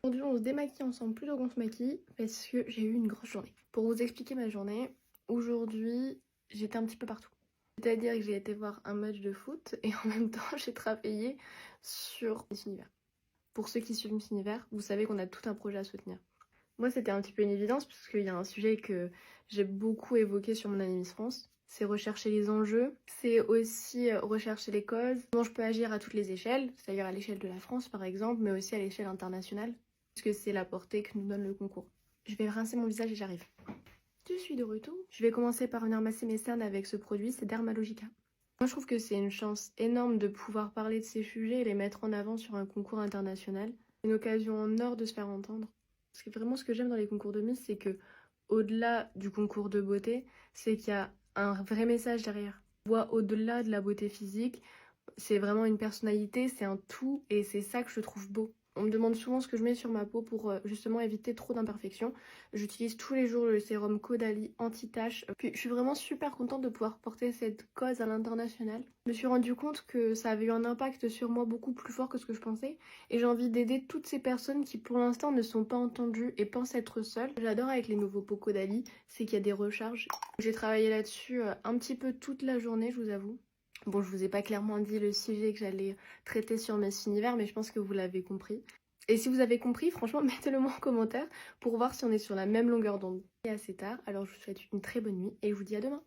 Aujourd'hui, on se démaquille ensemble plutôt qu'on se maquille parce que j'ai eu une grosse journée. Pour vous expliquer ma journée, aujourd'hui, j'étais un petit peu partout. C'est-à-dire que j'ai été voir un match de foot et en même temps, j'ai travaillé sur Miss Univers. Pour ceux qui suivent Miss Univers, vous savez qu'on a tout un projet à soutenir. Moi, c'était un petit peu une évidence puisqu'il y a un sujet que j'ai beaucoup évoqué sur mon année Miss France. C'est rechercher les enjeux, c'est aussi rechercher les causes, comment je peux agir à toutes les échelles, c'est-à-dire à l'échelle de la France par exemple, mais aussi à l'échelle internationale, puisque c'est la portée que nous donne le concours. Je vais rincer mon visage et j'arrive. Je suis de retour. Je vais commencer par venir masser mes cernes avec ce produit, c'est Dermalogica. Moi je trouve que c'est une chance énorme de pouvoir parler de ces sujets et les mettre en avant sur un concours international. Une occasion en or de se faire entendre. Parce que vraiment ce que j'aime dans les concours de Miss, c'est que au-delà du concours de beauté, c'est qu'il y a un vrai message derrière. On voit au-delà de la beauté physique, c'est vraiment une personnalité, c'est un tout et c'est ça que je trouve beau. On me demande souvent ce que je mets sur ma peau pour justement éviter trop d'imperfections. J'utilise tous les jours le sérum Caudalie anti-tache. Puis je suis vraiment super contente de pouvoir porter cette cause à l'international. Je me suis rendu compte que ça avait eu un impact sur moi beaucoup plus fort que ce que je pensais. Et j'ai envie d'aider toutes ces personnes qui pour l'instant ne sont pas entendues et pensent être seules. J'adore avec les nouveaux pots Caudalie, c'est qu'il y a des recharges. J'ai travaillé là-dessus un petit peu toute la journée, je vous avoue. Bon, je vous ai pas clairement dit le sujet que j'allais traiter sur Miss Univers, mais je pense que vous l'avez compris. Et si vous avez compris, franchement, mettez-le moi en commentaire pour voir si on est sur la même longueur d'onde. Et assez tard, alors je vous souhaite une très bonne nuit et je vous dis à demain.